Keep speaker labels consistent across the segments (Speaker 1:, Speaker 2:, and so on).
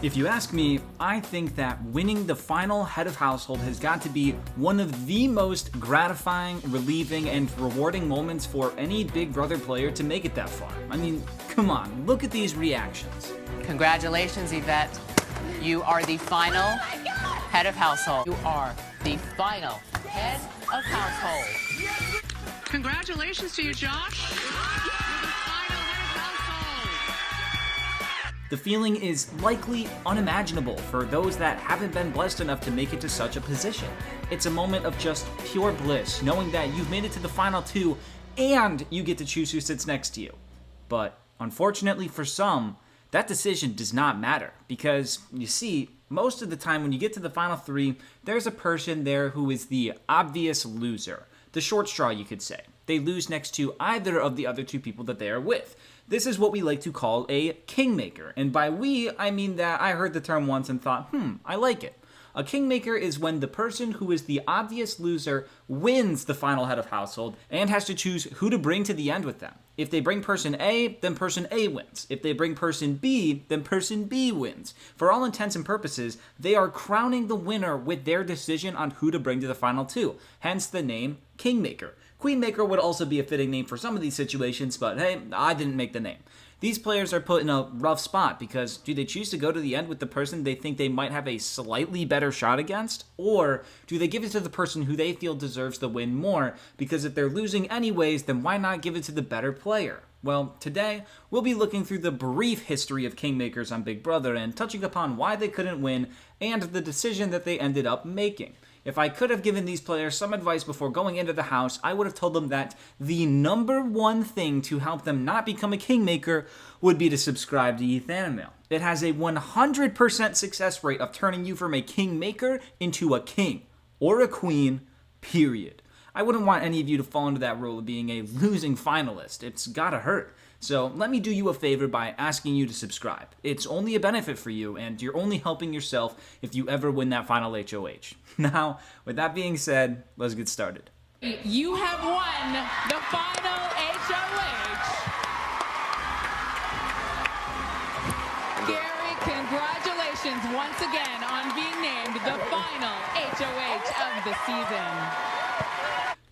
Speaker 1: If you ask me, I think that winning the final head of household has got to be one of the most gratifying, relieving, and rewarding moments for any Big Brother player to make it that far. I mean, come on, look at these reactions.
Speaker 2: Congratulations, Yvette. You are the final head of household. You are the final head of household.
Speaker 3: Congratulations to you, Josh. You're the final head of household.
Speaker 1: The feeling is likely unimaginable for those that haven't been blessed enough to make it to such a position. It's a moment of just pure bliss, knowing that you've made it to the final two and you get to choose who sits next to you. But unfortunately for some, that decision does not matter because, you see, most of the time when you get to the final three, there's a person there who is the obvious loser. The short straw, you could say. They lose next to either of the other two people that they are with. This is what we like to call a kingmaker. And by we, I mean that I heard the term once and thought, I like it. A kingmaker is when the person who is the obvious loser wins the final head of household and has to choose who to bring to the end with them. If they bring person A, then person A wins. If they bring person B, then person B wins. For all intents and purposes, they are crowning the winner with their decision on who to bring to the final two, hence the name Kingmaker. Queenmaker would also be a fitting name for some of these situations, but hey, I didn't make the name. These players are put in a rough spot because do they choose to go to the end with the person they think they might have a slightly better shot against? Or do they give it to the person who they feel deserves the win more? Because if they're losing anyways, then why not give it to the better player? Well, today, we'll be looking through the brief history of Kingmakers on Big Brother and touching upon why they couldn't win and the decision that they ended up making. If I could have given these players some advice before going into the house, I would have told them that the number one thing to help them not become a kingmaker would be to subscribe to Ethanimale. It has a 100% success rate of turning you from a kingmaker into a king or a queen, period. I wouldn't want any of you to fall into that role of being a losing finalist. It's gotta hurt. So let me do you a favor by asking you to subscribe. It's only a benefit for you, and you're only helping yourself if you ever win that final HOH. Now, with that being said, let's get started.
Speaker 3: You have won the final HOH. Gary, congratulations once again on being named the final HOH of the season.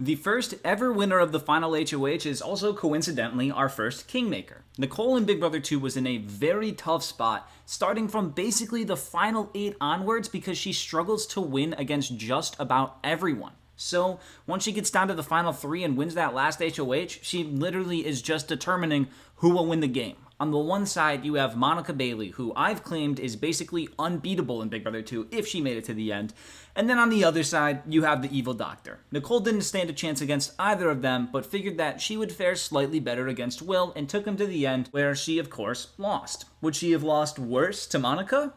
Speaker 1: The first ever winner of the final HOH is also coincidentally our first kingmaker. Nicole in Big Brother 2 was in a very tough spot, starting from basically the final 8 onwards because she struggles to win against just about everyone. So, once she gets down to the final 3 and wins that last HOH, she literally is just determining who will win the game. On the one side, you have Monica Bailey, who I've claimed is basically unbeatable in Big Brother 2 if she made it to the end. And then on the other side, you have the evil doctor. Nicole didn't stand a chance against either of them, but figured that she would fare slightly better against Will and took him to the end, where she, of course, lost. Would she have lost worse to Monica?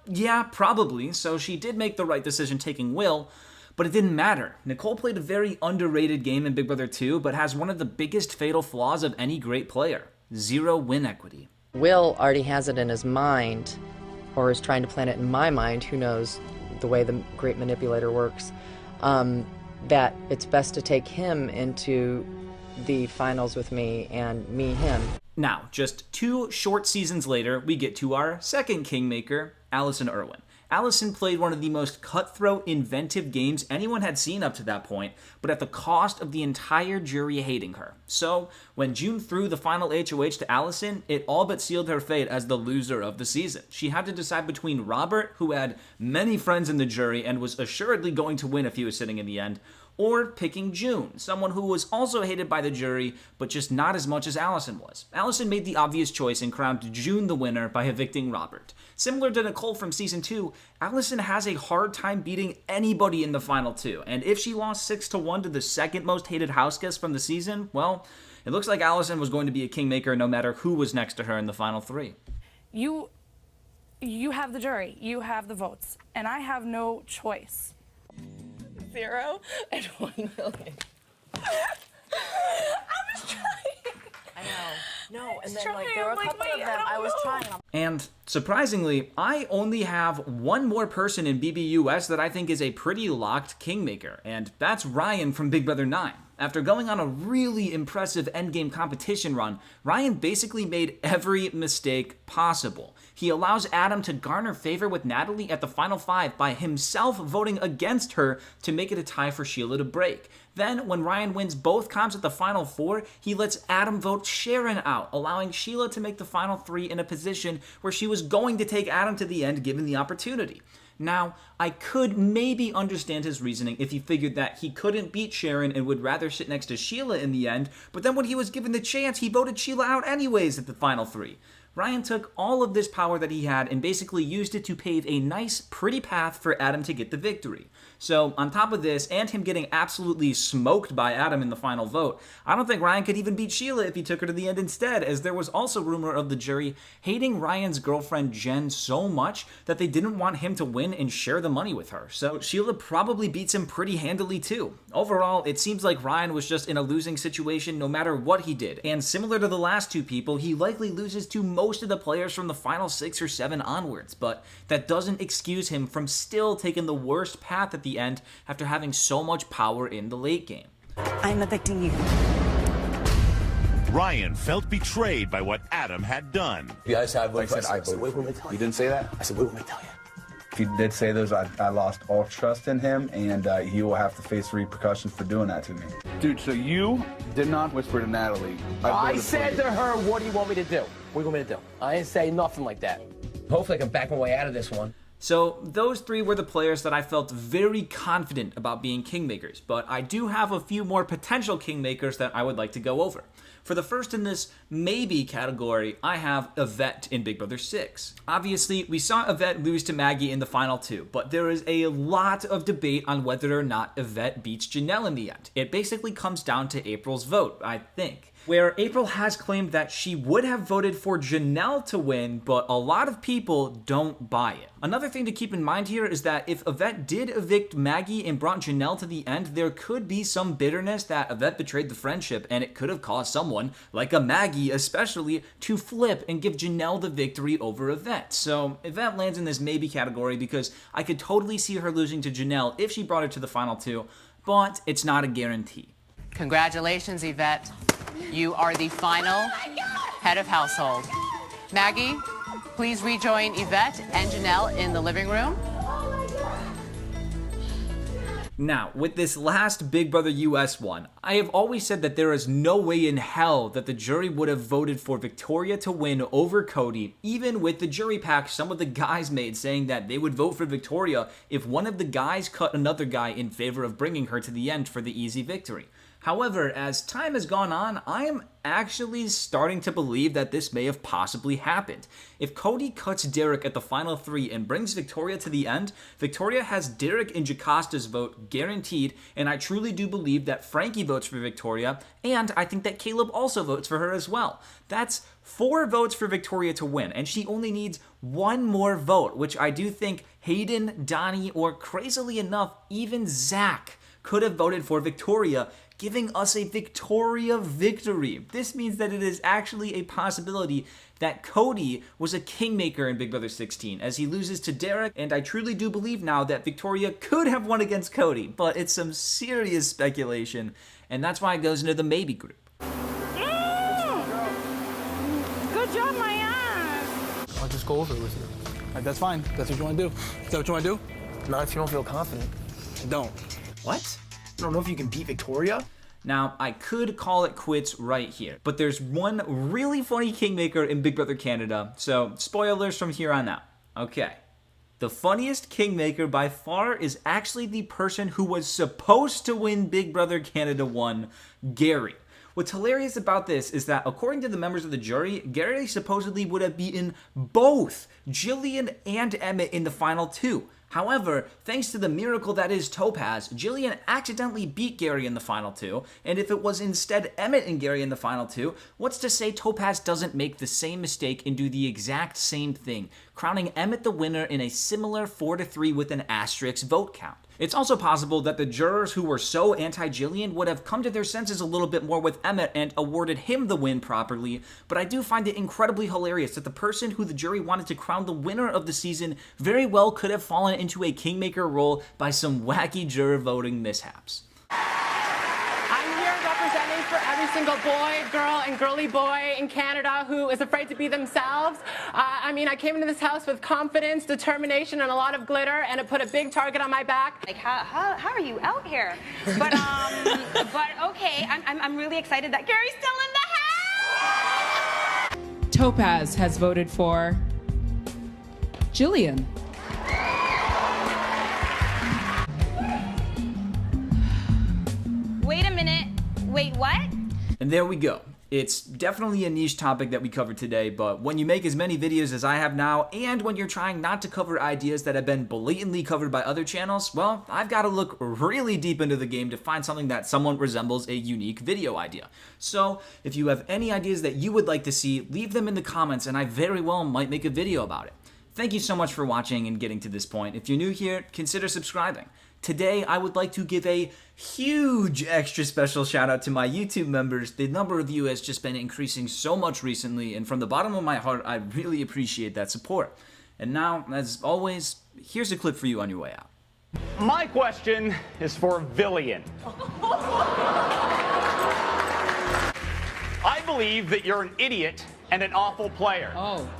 Speaker 1: Yeah, probably. So she did make the right decision taking Will, but it didn't matter. Nicole played a very underrated game in Big Brother 2, but has one of the biggest fatal flaws of any great player. 0 win equity.
Speaker 4: Will already has it in his mind, or is trying to plant it in my mind, who knows the way the great manipulator works, that it's best to take him into the finals with me and me him.
Speaker 1: Now, just 2 short seasons later, we get to our second kingmaker, Alison Irwin. Alison played one of the most cutthroat, inventive games anyone had seen up to that point, but at the cost of the entire jury hating her. So, when June threw the final HOH to Alison, it all but sealed her fate as the loser of the season. She had to decide between Robert, who had many friends in the jury and was assuredly going to win if he was sitting in the end, or picking June, someone who was also hated by the jury, but just not as much as Alison was. Alison made the obvious choice and crowned June the winner by evicting Robert. Similar to Nicole from Season 2, Alison has a hard time beating anybody in the final 2, and if she lost 6-1 to the second most hated house guest from the season, well, it looks like Alison was going to be a kingmaker no matter who was next to her in the final 3.
Speaker 5: You have the jury, you have the votes, and I have no choice.
Speaker 6: 0 and 1 million. I was trying.
Speaker 4: I know. No, and then
Speaker 6: trying.
Speaker 4: there were a
Speaker 6: Like,
Speaker 4: couple
Speaker 6: wait,
Speaker 4: of them I was trying.
Speaker 1: And surprisingly, I only have one more person in BBUS that I think is a pretty locked kingmaker, and that's Ryan from Big Brother 9. After going on a really impressive endgame competition run, Ryan basically made every mistake possible. He allows Adam to garner favor with Natalie at the final 5 by himself voting against her to make it a tie for Sheila to break. Then, when Ryan wins both comps at the final 4, he lets Adam vote Sharon out, allowing Sheila to make the final 3 in a position where she was going to take Adam to the end given the opportunity. Now, I could maybe understand his reasoning if he figured that he couldn't beat Sharon and would rather sit next to Sheila in the end, but then when he was given the chance, he voted Sheila out anyways at the final 3. Ryan took all of this power that he had and basically used it to pave a nice, pretty path for Adam to get the victory. So, on top of this, and him getting absolutely smoked by Adam in the final vote, I don't think Ryan could even beat Sheila if he took her to the end instead, as there was also rumor of the jury hating Ryan's girlfriend Jen so much that they didn't want him to win and share the money with her. So, Sheila probably beats him pretty handily too. Overall, it seems like Ryan was just in a losing situation no matter what he did, and similar to the last 2 people, he likely loses to most of the players from the final 6 or 7 onwards, but that doesn't excuse him from still taking the worst path at the end after having so much power in the late game.
Speaker 7: I'm evicting you.
Speaker 8: Ryan felt betrayed by what Adam had done.
Speaker 9: You guys have
Speaker 10: like I said,
Speaker 9: wait, let me tell you.
Speaker 10: You didn't say that?
Speaker 9: I said, wait, let me tell you.
Speaker 10: If you did say those, I lost all trust in him, and he will have to face repercussions for doing that to me. Dude, so you did not whisper to Natalie.
Speaker 9: I said to her, what do you want me to do? What do you want me to do? I didn't say nothing like that. Hopefully I can back my way out of this one.
Speaker 1: So those 3 were the players that I felt very confident about being Kingmakers, but I do have a few more potential Kingmakers that I would like to go over. For the first in this maybe category, I have Ivette in Big Brother 6. Obviously, we saw Ivette lose to Maggie in the final 2, but there is a lot of debate on whether or not Ivette beats Janelle in the end. It basically comes down to April's vote, I think, where April has claimed that she would have voted for Janelle to win, but a lot of people don't buy it. Another thing to keep in mind here is that if Ivette did evict Maggie and brought Janelle to the end, there could be some bitterness that Ivette betrayed the friendship, and it could have caused someone, like a Maggie especially, to flip and give Janelle the victory over Ivette. So Ivette lands in this maybe category because I could totally see her losing to Janelle if she brought her to the final 2, but it's not a guarantee.
Speaker 2: Congratulations, Yvette. You are the final head of household. Maggie, please rejoin Yvette and Janelle in the living room.
Speaker 1: Now, with this last Big Brother US one, I have always said that there is no way in hell that the jury would have voted for Victoria to win over Cody, even with the jury pack some of the guys made saying that they would vote for Victoria if one of the guys cut another guy in favor of bringing her to the end for the easy victory. However, as time has gone on, I am actually starting to believe that this may have possibly happened. If Cody cuts Derek at the final 3 and brings Victoria to the end, Victoria has Derek and Jacosta's vote guaranteed, and I truly do believe that Frankie votes for Victoria, and I think that Caleb also votes for her as well. That's 4 votes for Victoria to win, and she only needs 1 more vote, which I do think Hayden, Donnie, or crazily enough, even Zach could have voted for Victoria, giving us a Victoria victory. This means that it is actually a possibility that Cody was a kingmaker in Big Brother 16 as he loses to Derek, and I truly do believe now that Victoria could have won against Cody, but it's some serious speculation, and that's why it goes into the maybe group.
Speaker 5: Good job, my ass.
Speaker 9: I'll just go over it with you.
Speaker 11: That's fine. That's what you want to do. Is that what you want to do?
Speaker 9: Not if you don't feel confident.
Speaker 11: Don't.
Speaker 9: What? I don't know if you can beat Victoria.
Speaker 1: Now, I could call it quits right here, but there's one really funny kingmaker in Big Brother Canada, so spoilers from here on out. Okay. The funniest kingmaker by far is actually the person who was supposed to win Big Brother Canada 1, Gary. What's hilarious about this is that according to the members of the jury, Gary supposedly would have beaten both Jillian and Emmett in the final 2. However, thanks to the miracle that is Topaz, Jillian accidentally beat Gary in the final 2, and if it was instead Emmett and Gary in the final 2, what's to say Topaz doesn't make the same mistake and do the exact same thing, crowning Emmett the winner in a similar 4-3 with an asterisk vote count. It's also possible that the jurors who were so anti-Jillian would have come to their senses a little bit more with Emmett and awarded him the win properly, but I do find it incredibly hilarious that the person who the jury wanted to crown the winner of the season very well could have fallen into a kingmaker role by some wacky juror voting mishaps.
Speaker 5: I'm here
Speaker 2: single boy, girl, and girly boy in Canada who is afraid to be themselves. I mean, I came into this house with confidence, determination, and a lot of glitter, and it put a big target on my back.
Speaker 7: Like, how are you out here? But okay, I'm really excited that Gary's still in the house.
Speaker 3: Topaz has voted for Jillian.
Speaker 7: Wait a minute. Wait, what?
Speaker 1: And there we go. It's definitely a niche topic that we covered today, but when you make as many videos as I have now, and when you're trying not to cover ideas that have been blatantly covered by other channels, well, I've got to look really deep into the game to find something that somewhat resembles a unique video idea. So, if you have any ideas that you would like to see, leave them in the comments and I very well might make a video about it. Thank you so much for watching and getting to this point. If you're new here, consider subscribing. Today, I would like to give a huge extra special shout out to my YouTube members. The number of you has just been increasing so much recently, and from the bottom of my heart, I really appreciate that support. And now, as always, here's a clip for you on your way out.
Speaker 12: My question is for Villian. I believe that you're an idiot and an awful player.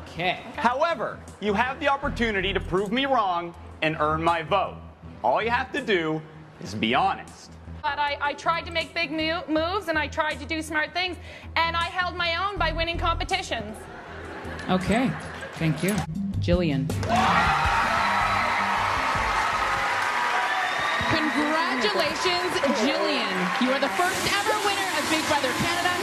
Speaker 3: Okay.
Speaker 12: However, you have the opportunity to prove me wrong and earn my vote. All you have to do is be honest.
Speaker 5: But I tried to make big moves and I tried to do smart things, and I held my own by winning competitions.
Speaker 3: Okay. Thank you. Jillian. Congratulations, Jillian. You are the first ever winner of Big Brother Canada.